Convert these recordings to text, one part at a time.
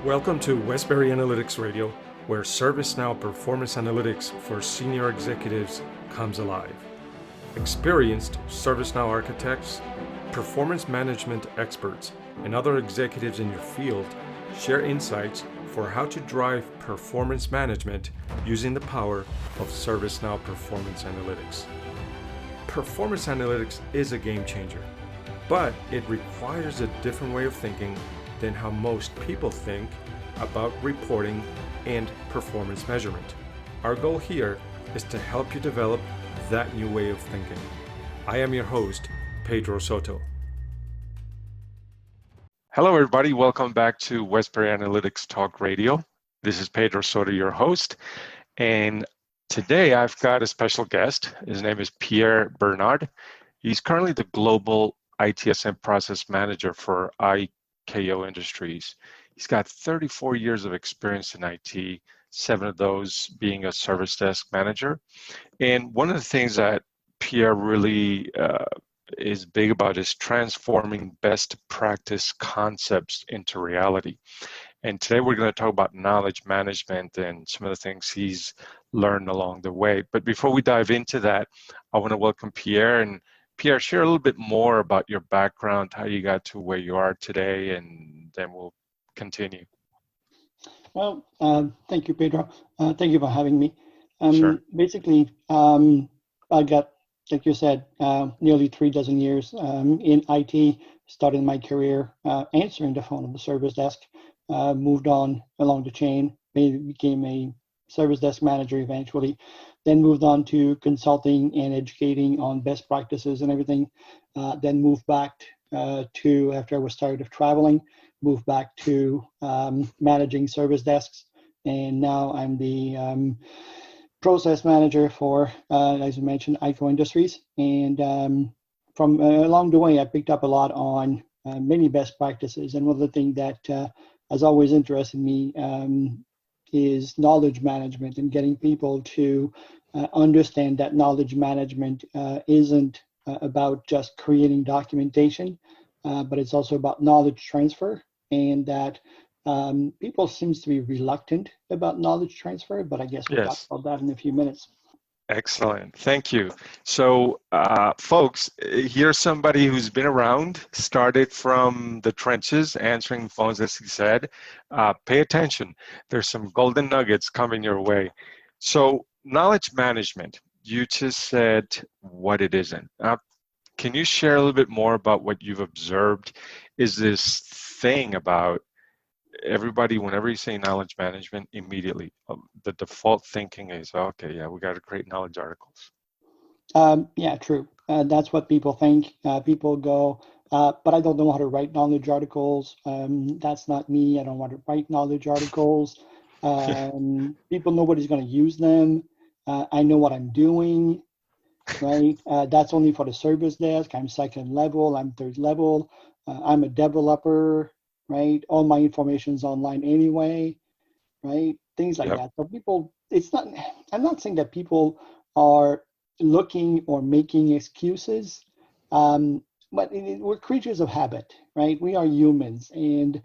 Welcome to Westbury Analytics Radio, where ServiceNow performance analytics for senior executives comes alive. Experienced ServiceNow architects, performance management experts, and other executives in your field share insights for how to drive performance management using the power of ServiceNow performance analytics. Performance analytics is a game changer, but it requires a different way of thinking than how most people think about reporting and performance measurement. Our goal here is to help you develop that new way of thinking. I am your host, Pedro Soto. Hello, everybody. Welcome back to Westbury Analytics Talk Radio. This is Pedro Soto, your host. And today I've got a special guest. His name is Pierre Bernard. He's currently the Global ITSM Process Manager for IKO Industries. He's got 34 years of experience in IT, 7 of those being a service desk manager. And one of the things that Pierre really is big about is transforming best practice concepts into reality. And today we're going to talk about knowledge management and some of the things he's learned along the way. But before we dive into that, I want to welcome Pierre. And Pierre, share a little bit more about your background, how you got to where you are today, and then we'll continue. Well, thank you, Pedro. Thank you for having me. Sure. Basically, I got, like you said, nearly 36 years in IT. Started my career answering the phone on the service desk. Moved on along the chain. Became a service desk manager eventually. Then moved on to consulting and educating on best practices and everything. Then moved back to, after I was tired of traveling, moved back to managing service desks. And now I'm the process manager for, as you mentioned, IKO Industries. And from along the way, I picked up a lot on many best practices. And one of the things that has always interested me is knowledge management and getting people to understand that knowledge management isn't about just creating documentation, but it's also about knowledge transfer, and that people seems to be reluctant about knowledge transfer, but I guess we'll talk about that in a few minutes. Excellent. Thank you. So, folks, here's somebody who's been around, started from the trenches, answering phones, as he said. Pay attention. There's some golden nuggets coming your way. So, knowledge management, you just said what it isn't. Can you share a little bit more about what you've observed? Is this thing about everybody, whenever you say knowledge management, immediately the default thinking is, okay, yeah, we got to create knowledge articles. Yeah, true. That's what people think. People go, but I don't know how to write knowledge articles. That's not me. I don't want to write knowledge articles. People, nobody's going to use them. I know what I'm doing, right? That's only for the service desk. I'm second level. I'm third level. I'm a developer, right? All my information's online anyway, right? Things like that. So people, it's not, I'm not saying that people are looking or making excuses, but we're creatures of habit, right? We are humans, and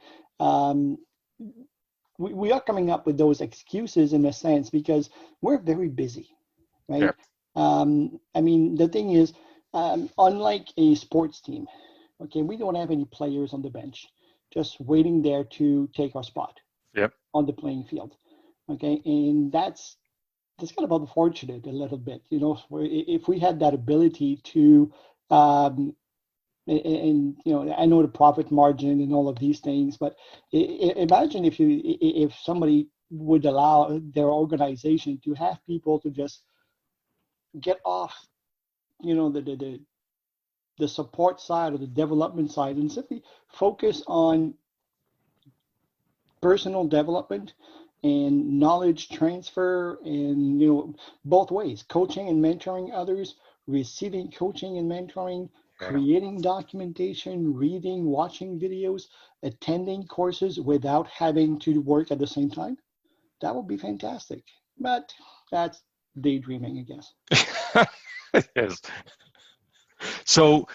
we are coming up with those excuses in a sense because we're very busy, right? I mean, the thing is, unlike a sports team, okay, we don't have any players on the bench just waiting there to take our spot on the playing field, okay? And that's kind of unfortunate a little bit, you know. If we had that ability to, and you know, I know the profit margin and all of these things, but imagine if somebody would allow their organization to have people to just get off, you know, the support side or the development side and simply focus on personal development and knowledge transfer, and, you know, both ways, coaching and mentoring others, receiving coaching and mentoring, creating documentation, reading, watching videos, attending courses without having to work at the same time. That would be fantastic. But that's daydreaming, I guess. Yes. So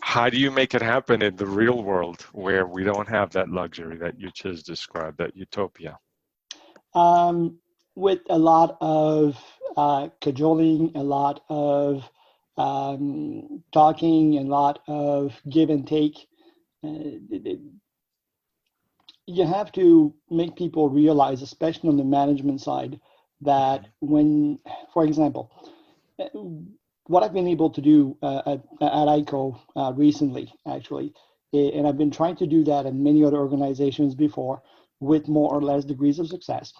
how do you make it happen in the real world where we don't have that luxury that you just described, that utopia? With a lot of cajoling, a lot of talking, a lot of give and take. You have to make people realize, especially on the management side, that when, for example, what I've been able to do at ICO recently, actually, and I've been trying to do that in many other organizations before with more or less degrees of success,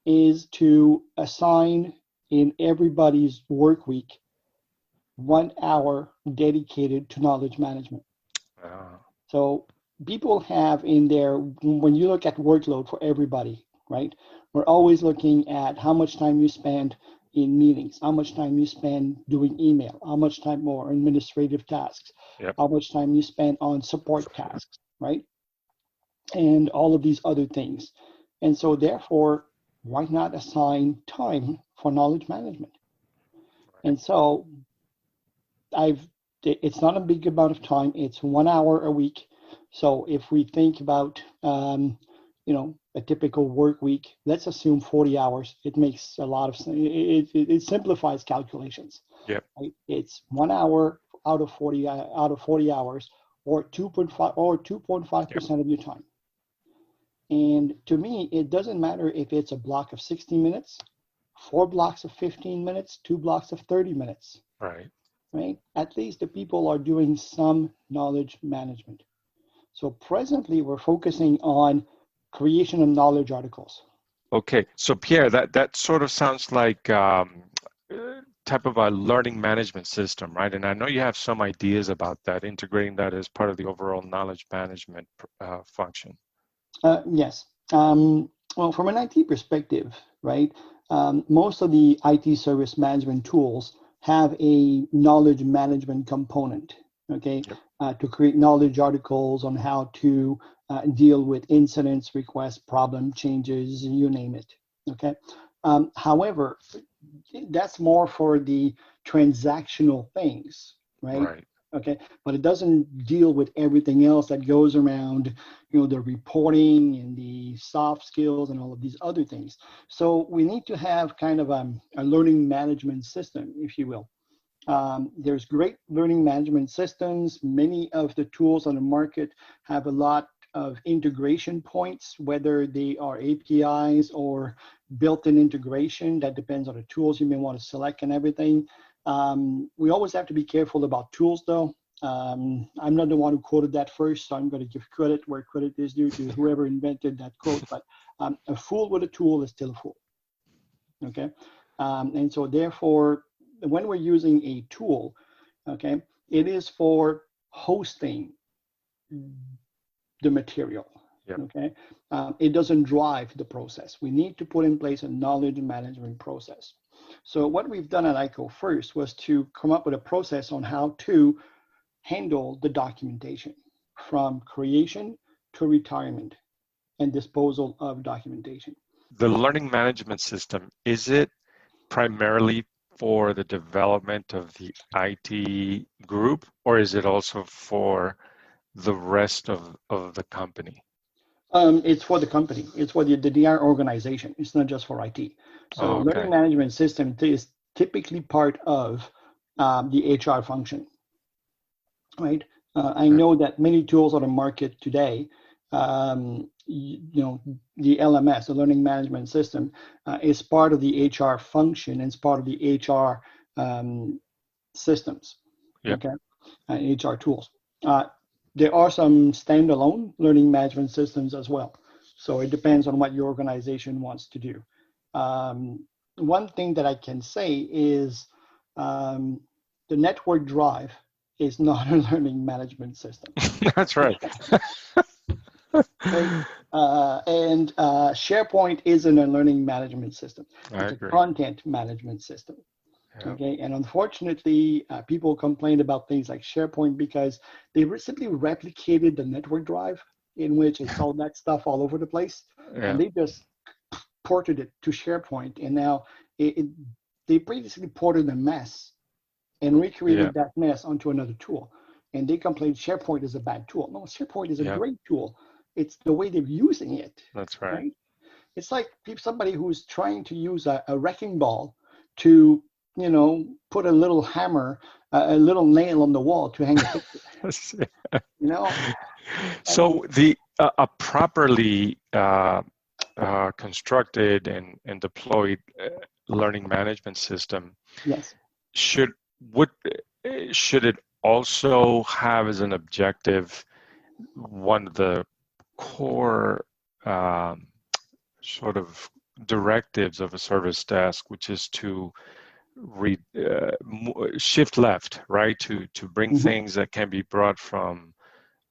is to assign in everybody's work week 1 hour dedicated to knowledge management. So people have in there, when you look at workload for everybody, right? We're always looking at how much time you spend in meetings, how much time you spend doing email, how much time more administrative tasks, how much time you spend on support tasks, right? And all of these other things. And so therefore, why not assign time for knowledge management? And so it's not a big amount of time. It's 1 hour a week. So if we think about, a typical work week, let's assume 40 hours. It makes a lot of sense. It simplifies calculations. Yep. Right? It's 1 hour out of 40 hours, or 2.5% of your time. And to me, it doesn't matter if it's a block of 60 minutes, 4 blocks of 15 minutes, 2 blocks of 30 minutes. Right? At least the people are doing some knowledge management. So presently, we're focusing on creation of knowledge articles. Okay, so Pierre, that sort of sounds like type of a learning management system, right? And I know you have some ideas about that, integrating that as part of the overall knowledge management function. Yes. Well, from an IT perspective, right, most of the IT service management tools have a knowledge management component, okay, to create knowledge articles on how to deal with incidents, requests, problem changes, you name it, okay? However, that's more for the transactional things, right? Okay, but it doesn't deal with everything else that goes around, the reporting and the soft skills and all of these other things. So we need to have kind of a learning management system, if you will. There's great learning management systems. Many of the tools on the market have a lot of integration points, whether they are APIs or built-in integration. That depends on the tools you may want to select and everything. We always have to be careful about tools, though. I'm not the one who quoted that first, so I'm going to give credit where credit is due to whoever invented that quote. But a fool with a tool is still a fool. Okay, and so therefore, when we're using a tool, okay, it is for hosting the material. Okay, it doesn't drive the process. We need to put in place a knowledge management process. So what we've done at ICO first was to come up with a process on how to handle the documentation from creation to retirement and disposal of documentation. The learning management system, is it primarily for the development of the IT group, or is it also for the rest of the company? It's for the company. It's for the DR organization. It's not just for IT. So learning management system is typically part of the HR function, right? I know that many tools on the market today, the LMS, the learning management system, is part of the HR function and it's part of the HR systems, okay, and HR tools. There are some standalone learning management systems as well. So it depends on what your organization wants to do. One thing that I can say is the network drive is not a learning management system. That's right. And SharePoint isn't a learning management system. It's a content management system. Okay, and unfortunately, people complain about things like SharePoint because they simply replicated the network drive in which it's all that stuff all over the place, and they just ported it to SharePoint, and now they basically ported a mess and recreated that mess onto another tool. and they complain SharePoint is a bad tool. No, SharePoint is a Yeah. great tool. It's the way they're using it. That's right. It's like somebody who's trying to use a wrecking ball to, put a little hammer, a little nail on the wall to hang a picture. So a properly constructed and deployed learning management system, yes, should it also have as an objective one of the core sort of directives of a service desk, which is to shift left, right? To bring things that can be brought from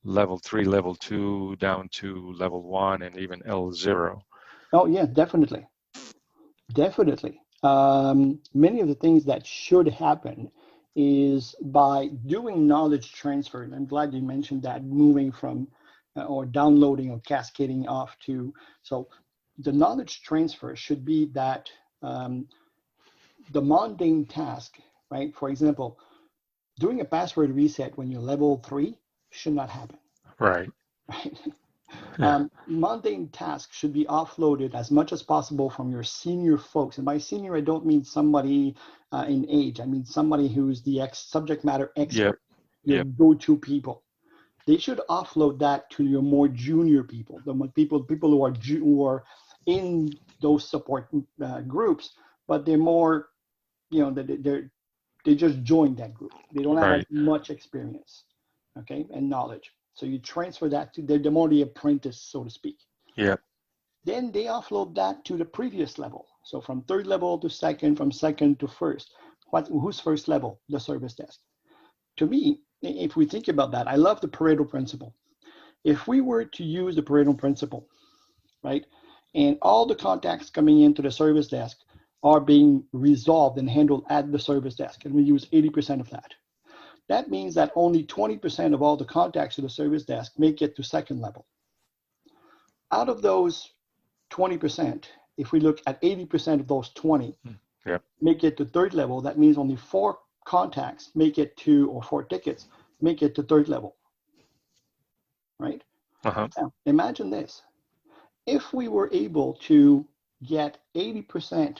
level 3, level 2 down to level 1 and even L0. Oh yeah, definitely. Many of the things that should happen is by doing knowledge transfer. And I'm glad you mentioned that, moving from or downloading or cascading off to. So the knowledge transfer should be that the mundane task, right? For example, doing a password reset when you're level 3 should not happen. Right. Right. Yeah. Mundane tasks should be offloaded as much as possible from your senior folks. And by senior, I don't mean somebody in age. I mean somebody who's the subject matter expert, your go-to people. They should offload that to your more junior people, the people who are in those support groups, but they're more, they just joined that group. They don't have as much experience, okay, and knowledge. So you transfer that to they're more the apprentice, so to speak. Yeah. Then they offload that to the previous level. So from 3rd level to 2nd, from 2nd to 1st. Who's 1st level? The service desk. To me, if we think about that, I love the Pareto principle. If we were to use the Pareto principle, right, and all the contacts coming into the service desk are being resolved and handled at the service desk, and we use 80% of that. That means that only 20% of all the contacts to the service desk make it to 2nd level. Out of those 20%, if we look at 80% of those 20 make it to 3rd level, that means only 4 contacts make it to, or 4 tickets make it to 3rd level, right? Now, imagine this. If we were able to get 80%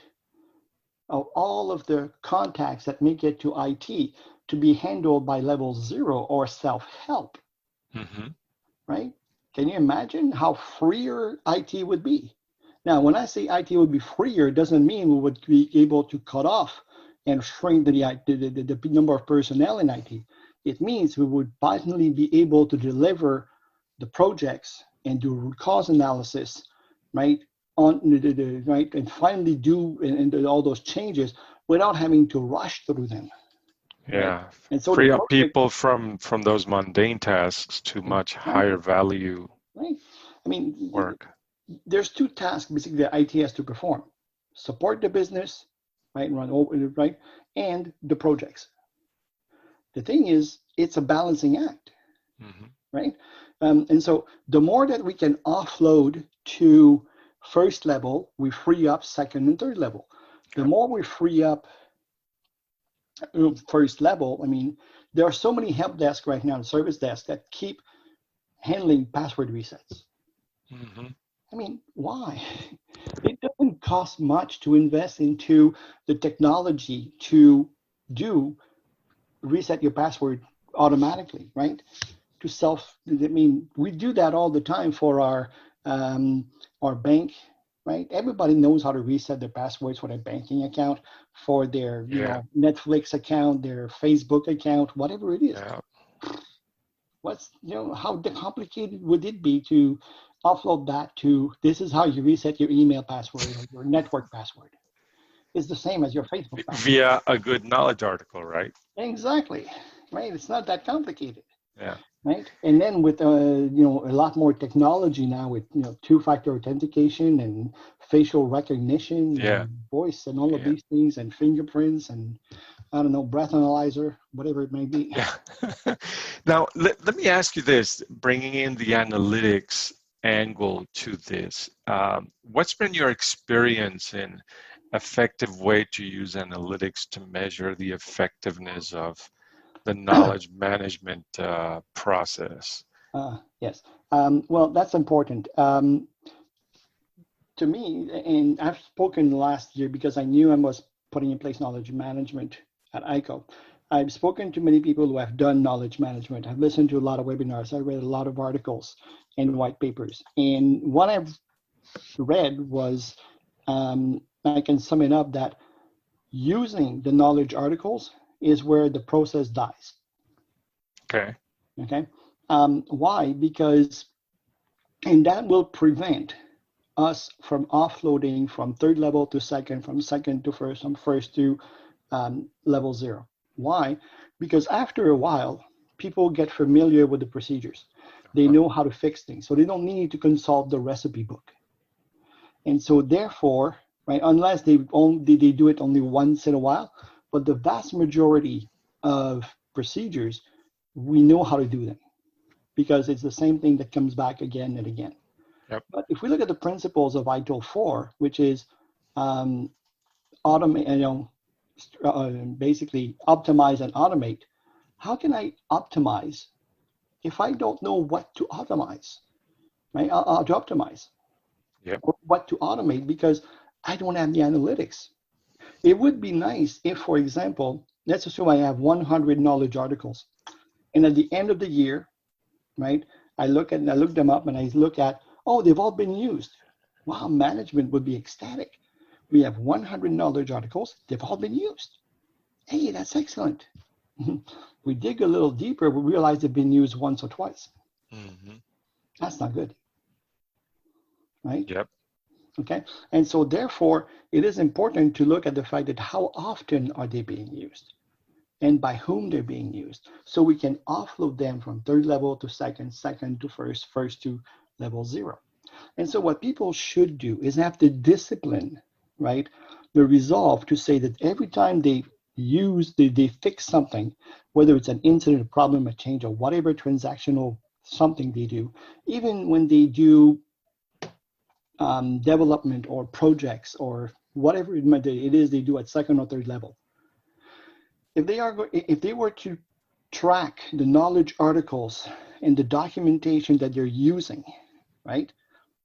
of all of the contacts that make it to IT to be handled by level 0 or self-help, right? Can you imagine how freer IT would be? Now, when I say IT would be freer, it doesn't mean we would be able to cut off and shrink the number of personnel in IT. It means we would finally be able to deliver the projects and do root cause analysis, right? Right, and finally do all those changes without having to rush through them. Yeah, right? And so free up people from those mundane tasks to much higher value work. There's 2 tasks basically that IT has to perform: support the business, right, right, and the projects. The thing is, it's a balancing act, right? And so the more that we can offload to 1st level, we free up 2nd and 3rd level. The more we free up 1st level, I mean, there are so many help desks right now, service desks, that keep handling password resets. I mean, why? It doesn't cost much to invest into the technology to reset your password automatically, right? We do that all the time for our bank, right? Everybody knows how to reset their passwords for their banking account, for their Netflix account, their Facebook account, whatever it is. How complicated would it be to offload that to, this is how you reset your email password or your network password? It's the same as your Facebook password. Via a good knowledge article, right? Exactly, right? It's not that complicated. Yeah. Right, and then with a lot more technology now, with 2-factor authentication and facial recognition, and voice, and all of these things, and fingerprints, and I don't know, breath analyzer, whatever it may be. Yeah. Now, let me ask you this: bringing in the analytics angle to this, what's been your experience in effective way to use analytics to measure the effectiveness of the knowledge management process? Yes. Well, that's important. To me, and I've spoken last year because I knew I was putting in place knowledge management at ICO. I've spoken to many people who have done knowledge management. I've listened to a lot of webinars. I read a lot of articles and white papers. And what I've read was, I can sum it up that using the knowledge articles is where the process dies. Okay. Okay. Why? Because, and that will prevent us from offloading from third level to second, from second to first, from first to level 0. Why? Because after a while, people get familiar with the procedures. They know how to fix things, so they don't need to consult the recipe book. And so therefore, right, unless they do it only once in a while, but the vast majority of procedures, we know how to do them because it's the same thing that comes back again and again. Yep. But if we look at the principles of ITIL 4, which is basically optimize and automate, how can I optimize if I don't know what to optimize, right? To optimize, Yep. or what to automate, because I don't have the analytics. It would be nice if, for example, let's assume I have 100 knowledge articles, and at the end of the year, right, I look them up and I look at, oh, they've all been used. Wow, management would be ecstatic. We have 100 knowledge articles, they've all been used. Hey, that's excellent. We dig a little deeper, we realize they've been used once or twice. Mm-hmm. That's not good, right? Yep. Okay, and so therefore, it is important to look at the fact that how often are they being used and by whom they're being used, so we can offload them from third level to second, second to first, first to level 0. And so what people should do is have the discipline, right, the resolve to say that every time they fix something, whether it's an incident, a problem, a change, or whatever transactional something they do, even when they do development or projects or whatever it is they do at second or third level, if they were to track the knowledge articles and the documentation that they're using, right,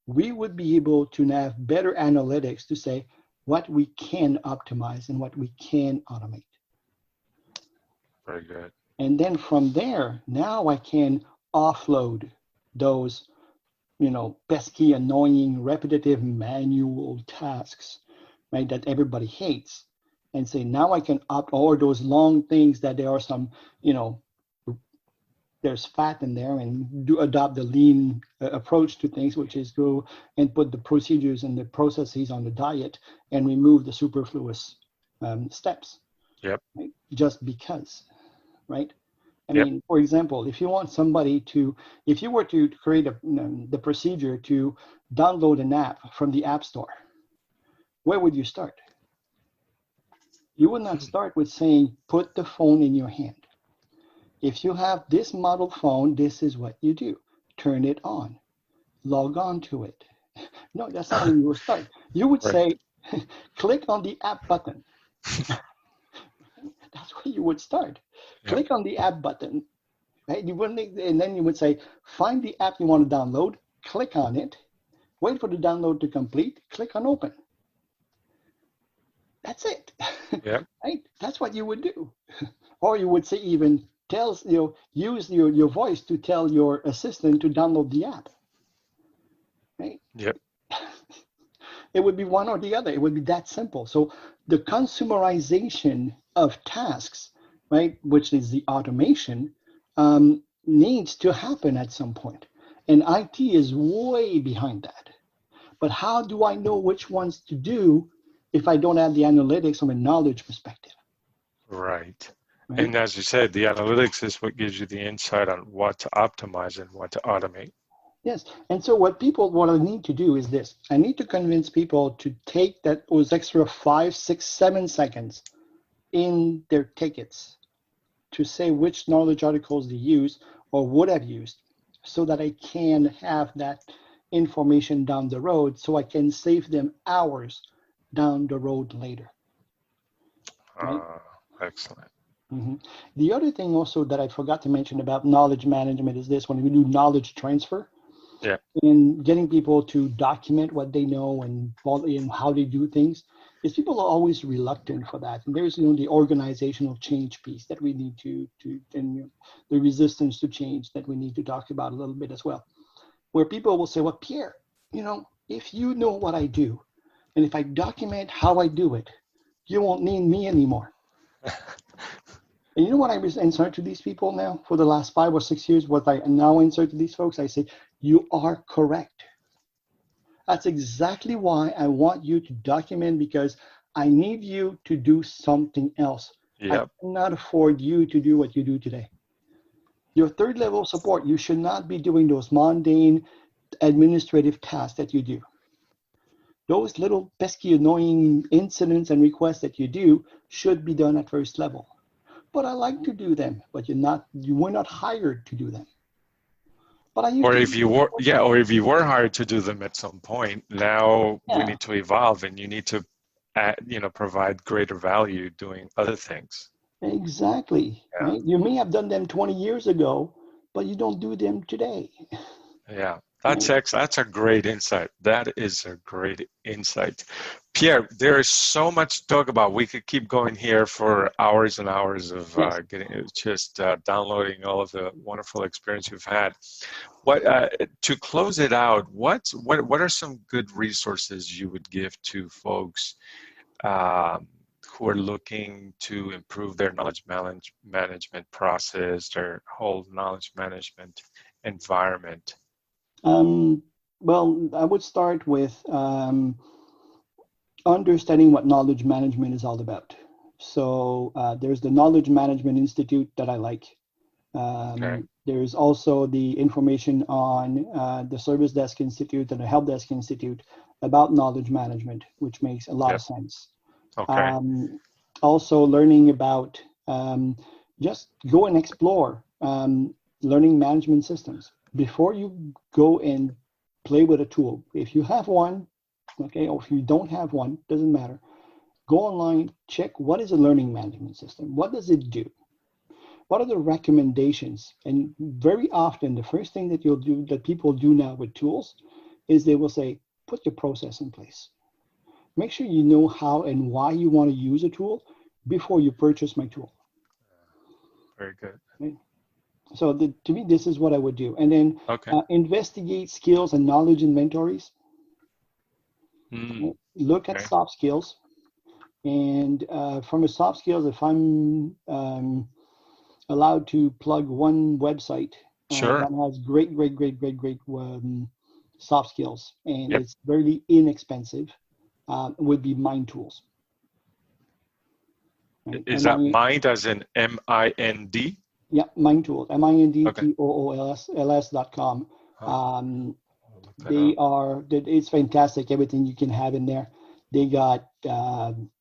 we would be able to have better analytics to say what we can optimize and what we can automate. Very good. And then from there, now I can offload those, pesky, annoying, repetitive, manual tasks, right, that everybody hates, and say, now I can or those long things that there are some, there's fat in there, and do adopt the lean approach to things, which is go and put the procedures and the processes on the diet and remove the superfluous steps. Yep. Right? Just because, right? I Yep. mean, for example, if you were to create the procedure to download an app from the App Store, where would you start? You would not start with saying, put the phone in your hand. If you have this model phone, this is what you do. Turn it on. Log on to it. No, that's not where you would start. You would say, click on the app button. That's where you would start. Yep. Click on the app button. Right? And then you would say, find the app you want to download, click on it, wait for the download to complete, click on open. That's it. Yeah. Right? That's what you would do. Or you would say even use your voice to tell your assistant to download the app. Right? Yep. It would be one or the other. It would be that simple. So the consumerization of tasks, right, which is the automation, needs to happen at some point. And IT is way behind that. But how do I know which ones to do if I don't have the analytics from a knowledge perspective? Right. And as you said, the analytics is what gives you the insight on what to optimize and what to automate. Yes. And so what I need to do is this. I need to convince people to take those extra 5, 6, 7 seconds in their tickets to say which knowledge articles they use or would have used, so that I can have that information down the road, so I can save them hours down the road later. Right? Excellent. Mhm. The other thing also that I forgot to mention about knowledge management is this: when we do knowledge transfer, Yeah. in getting people to document what they know and how they do things, is people are always reluctant for that. And there's the organizational change piece that we need to and the resistance to change that we need to talk about a little bit as well, where people will say, well, Pierre, if you know what I do, and if I document how I do it, you won't need me anymore. And you know what I answer to these people now for the last 5 or 6 years? What I now answer to these folks, I say, you are correct. That's exactly why I want you to document, because I need you to do something else. Yep. I cannot afford you to do what you do today. Your third level support, you should not be doing those mundane administrative tasks that you do. Those little pesky, annoying incidents and requests that you do should be done at first level. But I like to do them, but you were not hired to do them. But I used Or to if you were hired to do them at some point, now we need to evolve, and you need to provide greater value doing other things. Exactly. Yeah. Right? You may have done them 20 years ago, but you don't do them today. Yeah, that's a great insight. That is a great insight. Pierre, there is so much to talk about. We could keep going here for hours and hours of downloading all of the wonderful experience you've had. To close it out, what are some good resources you would give to folks who are looking to improve their knowledge management process, their whole knowledge management environment? Well, I would start with understanding what knowledge management is all about. So there's the Knowledge Management Institute that I like. Okay. There's also the information on the Service Desk Institute and the Help Desk Institute about knowledge management, which makes a lot of sense. Okay. Also learning about, just go and explore learning management systems. Before you go and play with a tool, if you have one, okay, or if you don't have one, doesn't matter. Go online, check what is a learning management system. What does it do? What are the recommendations? And very often, the first thing that people do now with tools is they will say, put your process in place. Make sure you know how and why you want to use a tool before you purchase my tool. Very good. Okay? So to me, this is what I would do. And then investigate skills and knowledge inventories. Look at soft skills. And from a soft skills, if I'm allowed to plug one website that has great soft skills, and it's very inexpensive, would be Mind Tools. Right? Is that Mind as in M-I-N-D? Yeah, Mind Tools, MINDTOOLS.com. It's fantastic, everything you can have in there. They got everything.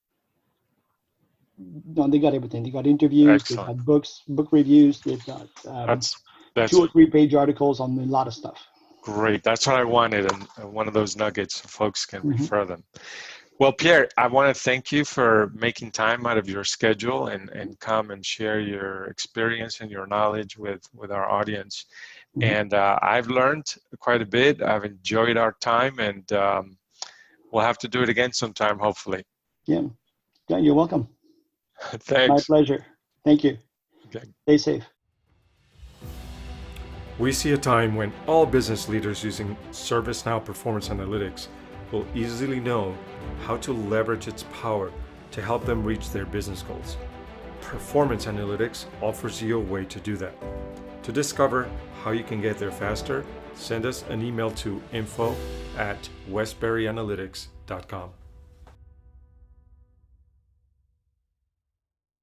They got interviews, Excellent. They got book reviews, they've got that's 2 or 3 page articles on a lot of stuff. Great, that's what I wanted, and one of those nuggets so folks can refer them. Well, Pierre, I want to thank you for making time out of your schedule and come and share your experience and your knowledge with our audience. And I've learned quite a bit. I've enjoyed our time, and we'll have to do it again sometime, hopefully. Yeah, you're welcome. Thanks. My pleasure. Thank you. Okay. Stay safe. We see a time when all business leaders using ServiceNow Performance Analytics will easily know how to leverage its power to help them reach their business goals. Performance Analytics offers you a way to do that. To discover how you can get there faster, send us an email to info@westburyanalytics.com.